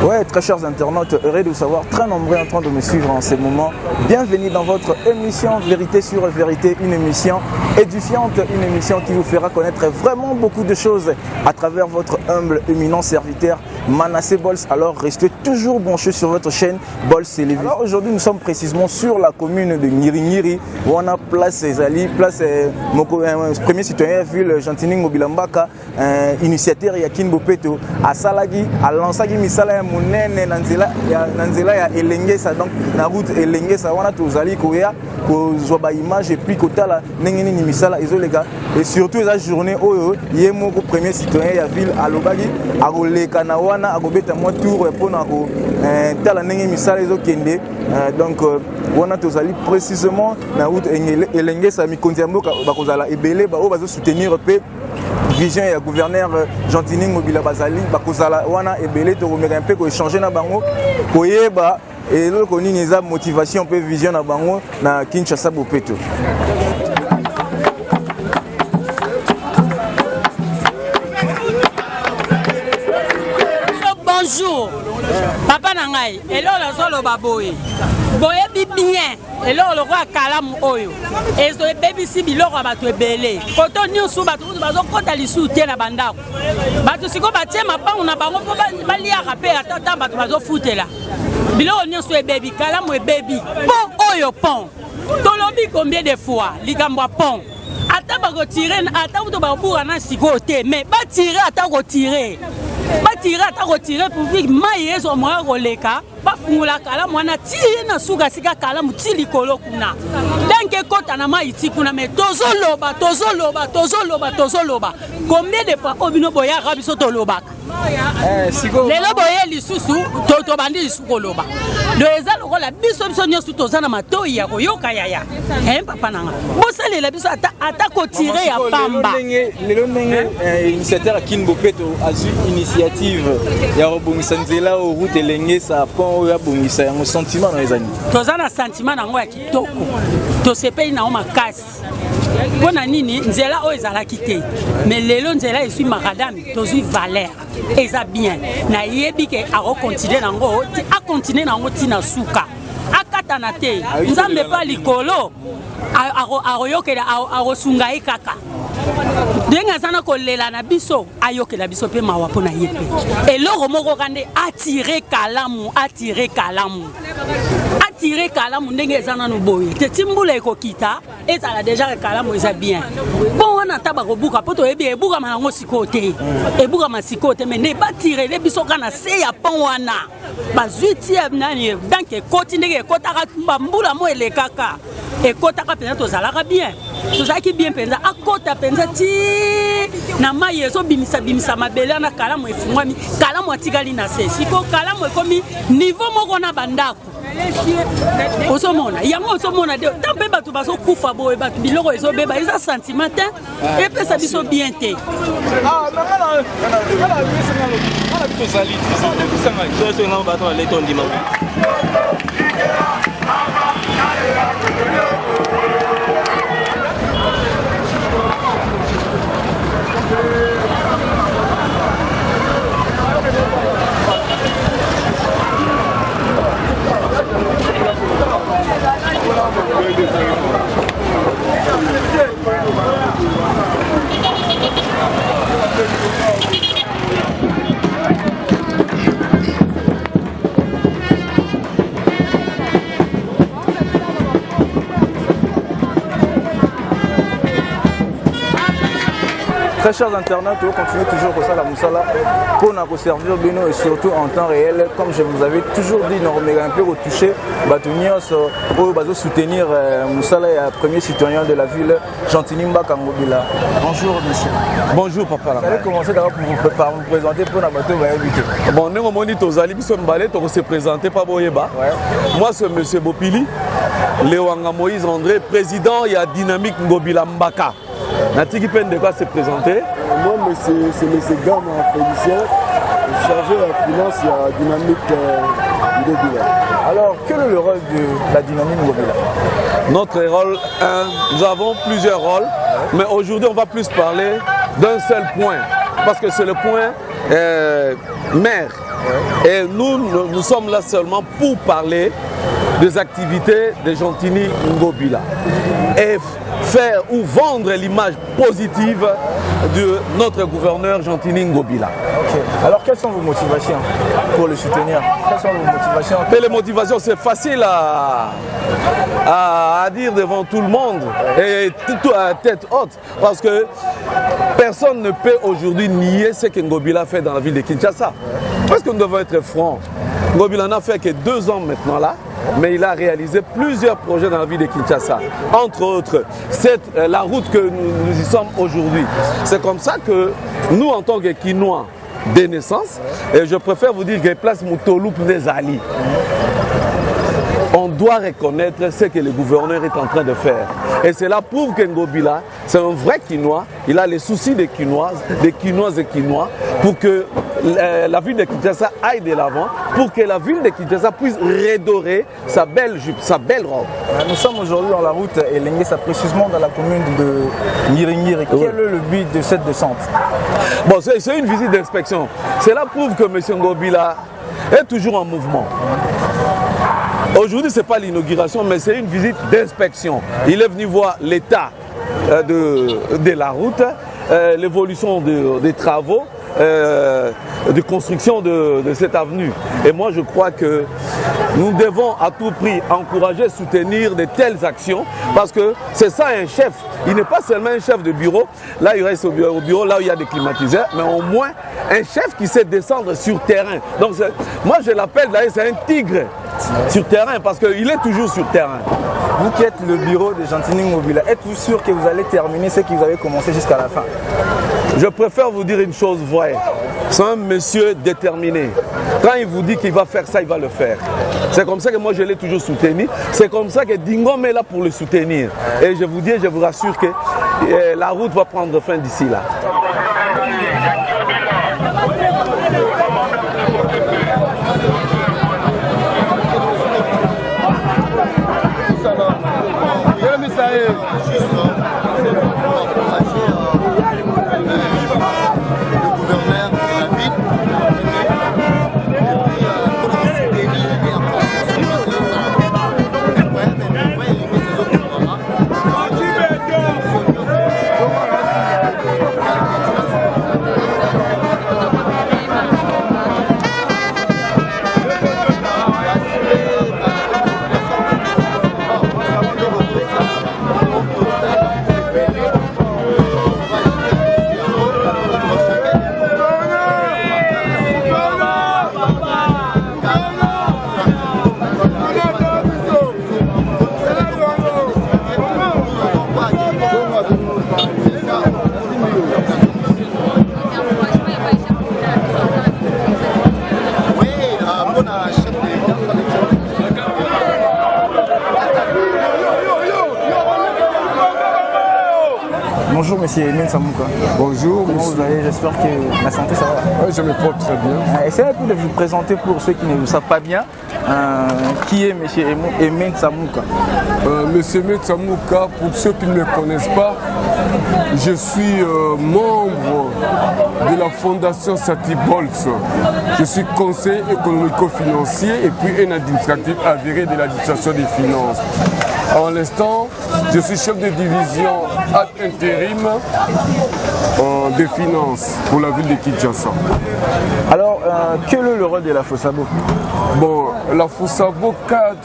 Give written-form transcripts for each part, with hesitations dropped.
Ouais, très chers internautes, heureux de vous savoir, très nombreux en train de me suivre en ce moment. Bienvenue dans votre émission Vérité sur Vérité, une émission édifiante, une émission qui vous fera connaître vraiment beaucoup de choses à travers votre humble, éminent serviteur Manassé Bols. Alors restez toujours branchés sur votre chaîne Bols Télévision. Alors aujourd'hui nous sommes précisément sur la commune de Ngiri où on a place Ezali, place premier citoyen ville Jantining Mobilambaka, initiateur Yakin Bopeto, à Salagi, à Lansagi Misala Munene Nanzela ya Elengesa, donc la route Elengesa, on a tous Ali Koya, Kozoba image et puis Kotala Nengeni Misala, et surtout la journée où il y a mon premier citoyen ya ville à Lobagi, à Olekanawana, à Gobeta moi tour pour nous tala Nengeni Misala Kende, donc on a tous Ali précisément la route Elengesa mi kontiambo bakozala ebele ba o bazo soutenir pe vision ya gouverneur Jantining Mobila Bazali bakozala wana ebele to remettre un peu ko échanger na bango koyeba et le koni neza motivation pe vision na bango na Kinshasa Bopeto. Bonjour papa nangai elo la solo baboye boye bien elo le roi kalamu oyo ezo baby si biloko bato ebele koto nyusu bato bazo kota lisu te na bandako bato siko batie mapangu na bango po balia rapé atata bato bazo futela biloko nyusu ebebi kalamu ebebi pont oyo pont tolobi combien de fois likambo pont ata ba retirer ata to ba bura na siko te mais ba tirer ata retirer pour dire maïe zo moi roleka ba fungula kala mwana ti na suga sika kala mutili kolo kuna danke kota na maïti kuna mais tozoloba combien de fois obino boya rabiso tolobaka lelo boye lisusu to bandi lisuko loba le ezalo kola biso nyonso tozana matoi ya koyoka yaya papa nanga bosalela biso ata ko tirer ya pamba lelo ndenge initiateur Yakin Bopeto azu initiative ya robongisa nzela au route Elengesa pont ya bongisa ya sentiment na ezani tozana sentiment nango ya kitoko to sepei na makasi pona nini nzela o ezalaki te mais lelo nzela esui makadami tozui valeur eza bien na yebi ke a continuer nango ti a continuer nango tina suka akata na te nzambe pa likolo aroyokela arosunga ikaka denga sana kolela na biso ayokela biso pe mawa pona yepe eloko moko kande attirer kalamu ndenge ezana no boye te timbula ekokita ezala déjà kalamu eza bien bon wana taba kobuka poto ebi ebuka manango sikote ebuka masikote mais ne batire le biso kana se ya pon wana bazuiti nani donc ekoti ndenge ekotaka mbula mo elekaka ekotaka penza tozalaka bien tozalaki bien penza akota penza ti na mai ezo bimisa mabele na kalamu efungwami kalamu atikali na se siko kalamu ekomi niveau moko na bandako osomona yango osomona de tambe bato baso kufa boye bato biloko ezo beba eza sentiment te et puis ça biso bien te Très chers internautes, vous continuez toujours comme ça la Moussala pour nous servir bien et surtout en temps réel. Comme je vous avais toujours dit, nous remettons un peu retoucher, pour soutenir Moussala, premier citoyen de la ville, Jantining Mobila. Bonjour monsieur. Bonjour papa. Vous allez commencer d'abord par vous présenter pour nous inviter. Bon, nous avons dit Tozali, nous sommes se présenter par Boyeba. Moi c'est monsieur Bopili, Léwanga Moïse André, président de la Dynamique Ngobila Mbaka. Natiki Pen de quoi se présenter. Moi, c'est M. Gama Félicien, chargé de la finance et la Dynamique Ngobila. Alors, quel est le rôle de la Dynamique Ngobila? Notre rôle, nous avons plusieurs rôles, mais aujourd'hui on va plus parler d'un seul point, parce que c'est le point maire. Et nous sommes là seulement pour parler des activités de Gentini Ngobila et faire ou vendre l'image positive de notre gouverneur Gentini Ngobila. Okay. Alors quelles sont vos motivations pour le soutenir? Quelles sont vos motivations? Mais les motivations, c'est facile à dire devant tout le monde et tout à tête haute, parce que personne ne peut aujourd'hui nier ce que Ngobila fait dans la ville de Kinshasa. Parce que nous devons être francs. Ngobila n'a fait que 2 ans maintenant là, mais il a réalisé plusieurs projets dans la ville de Kinshasa. Entre autres, la route que nous y sommes aujourd'hui. C'est comme ça que nous, en tant que Kinois de naissance, et je préfère vous dire que place Moutolou Pnezali, on doit reconnaître ce que le gouverneur est en train de faire. Et cela prouve que Ngobila, c'est un vrai Kinois. Il a les soucis des Kinoises et Kinois pour que la ville de Kinshasa aille de l'avant, pour que la ville de Kinshasa puisse redorer sa belle jupe, sa belle robe. Nous sommes aujourd'hui dans la route Elengesa, précisément dans la commune de Nyiringiri. Quel est le but de cette descente? Bon, c'est une visite d'inspection. Cela prouve que M. Ngobila est toujours en mouvement. Aujourd'hui, ce n'est pas l'inauguration, mais c'est une visite d'inspection. Il est venu voir l'état de la route, l'évolution des travaux, de construction de cette avenue. Et moi, je crois que nous devons à tout prix encourager, soutenir de telles actions, parce que c'est ça un chef. Il n'est pas seulement un chef de bureau, là il reste au bureau, là où il y a des climatiseurs, mais au moins un chef qui sait descendre sur terrain. Donc moi je l'appelle d'ailleurs, c'est un tigre sur terrain, parce qu'il est toujours sur terrain. Vous qui êtes le bureau de Gentini Ngobila, êtes-vous sûr que vous allez terminer ce que vous avez commencé jusqu'à la fin? Je préfère vous dire une chose vraie. C'est un monsieur déterminé. Quand il vous dit qu'il va faire ça, il va le faire. C'est comme ça que moi je l'ai toujours soutenu. C'est comme ça que Dingom est là pour le soutenir. Et je vous dis, je vous rassure que la route va prendre fin d'ici là. Bonjour monsieur Emile Samouka. Bonjour. Comment vous allez? J'espère que la santé ça va. Oui, je me porte très bien. Essayez un peu de vous présenter pour ceux qui ne vous savent pas bien. Qui est monsieur Emile Samouka? Monsieur Emile Samouka, pour ceux qui ne me connaissent pas, je suis membre de la fondation Satibols. Je suis conseiller économico-financier et puis un administratif avéré de l'administration des finances. En l'instant, je suis chef de division ad intérim des finances pour la ville de Kinshasa. Alors, quel est le rôle de la FOSABO? Bon, la FOSABO cadre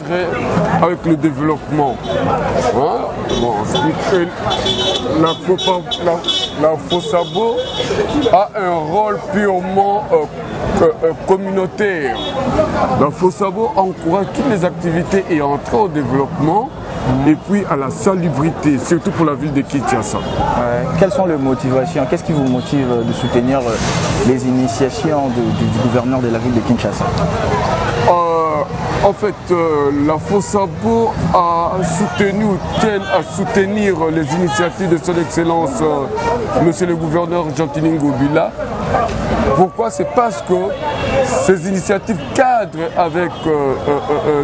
avec le développement. Hein? Bon, la FOSABO a un rôle purement communautaire. La FOSABO encourage toutes les activités et entrée au développement et puis à la salubrité, surtout pour la ville de Kinshasa. Quelles sont les motivations? Qu'est-ce qui vous motive de soutenir les initiations du gouverneur de la ville de Kinshasa? En fait, la FOSABO a soutenu ou tient à soutenir les initiatives de son Excellence, Monsieur le gouverneur Gentini Ngobila, Pourquoi? C'est parce que ces initiatives cadrent avec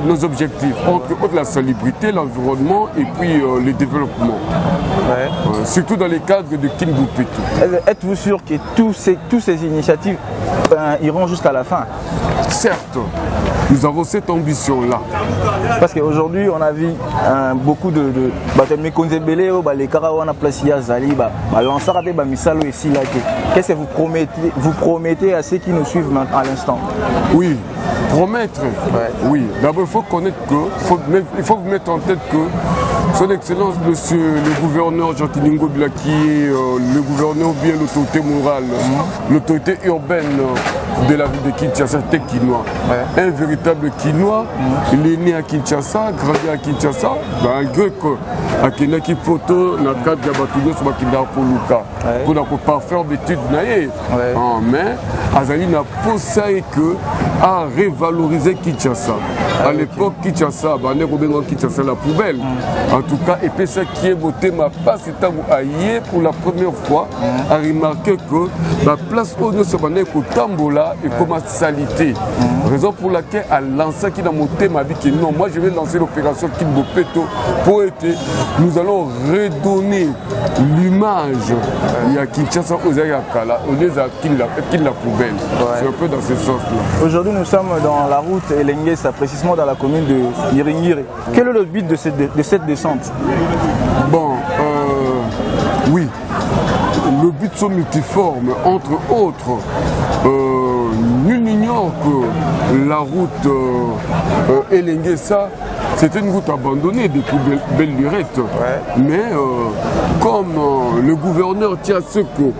nos objectifs, entre autres la salubrité, l'environnement et puis le développement. Ouais. Surtout dans les cadres de Kinbupetu. Êtes-vous sûr que toutes ces initiatives iront jusqu'à la fin? Certes, nous avons cette ambition-là. Parce qu'aujourd'hui, on a vu beaucoup de méconzébélés, les Karawana Placia Zali, qu'est-ce que vous promettez à ceux qui nous suivent à l'instant? Oui, promettre. Ouais. Oui, d'abord il faut connaître il faut vous mettre en tête que Son Excellence, Monsieur le gouverneur Jean-Claude Ngobila, qui est le gouverneur ou bien l'autorité morale, l'autorité urbaine de la ville de Kinshasa, c'était Kinois. Ouais. Un véritable Kinois, il est né à Kinshasa, grandi à Kinshasa, malgré que à Kenaki Poto, dans le cadre de Batuno, sur Bakindar Poluka, pour ne pas faire d'études, mais Azali n'a pas ça que à revaloriser Kinshasa. À l'époque, Kinshasa, Kinshasa la poubelle. En tout cas, et puis ça qui est voté, ma place est à pour la première fois, à remarquer que la place où nous sommes allés au Tambola et comme salité. Raison pour laquelle à lancé qui a monté ma vie que non, moi je vais lancer l'opération Kimbopeto pour être, nous allons redonner l'image il y a Kinshasa aux Ayakala, au lieu de la poubelle. C'est un peu dans ce sens-là. Aujourd'hui, nous sommes dans la route Elenguesa, précisément dans la commune de Iringire. Quel est le but de cette descente? Bon, oui, le but sont multiformes, entre autres. Nul n'ignore que la route Elenguesa, c'est une route abandonnée depuis belle lurette. Mais comme le gouverneur tient ce que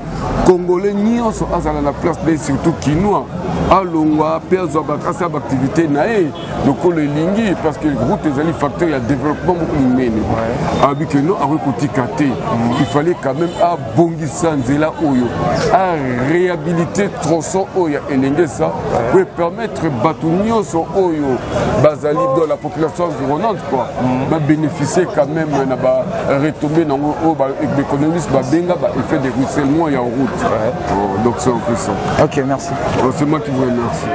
Congolais n'y sont à la place des surtout Kinois, à Longwa, Perzo, à l'activité naïe, donc le Lingui, parce que la route est un facteur de développement humain. Avec nous, il fallait quand même à Bongisanzela Oyo, à réhabiliter tronçon Oya et Lengesa, pour permettre Batunio son Oyo, Bazali dans la population environnante, quoi, bénéficier quand même, retomber dans l'économie, effet de ruissellement et en route. Donc c'est un peu ça. Ok, merci. C'est moi qui vous remercie.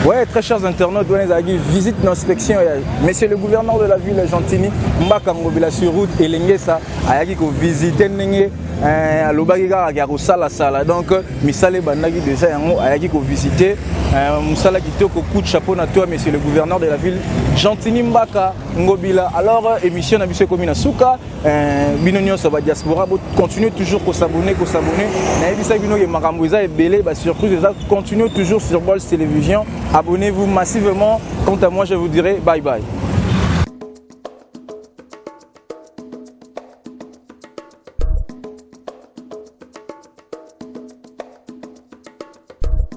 Ouais, très chers internautes, visite d'inspection. Monsieur le gouverneur de la ville, Gentini, Mbaka Ngobila sur route, et l'Engesa, a visité Sala. Donc, Misale Bandagi déjà a visité. Moussala qui te coup de chapeau à toi, monsieur le gouverneur de la ville, Gentini Mbaka Ngobila. Alors, émission à Bissé Commune Souka, Binonio Saba Diaspora, continuez toujours à s'abonner, Naïbisa Bino et Maramouza et Belé, surprise, continuez toujours sur Bols Télévision. Abonnez-vous massivement. Quant à moi, je vous dirai bye bye.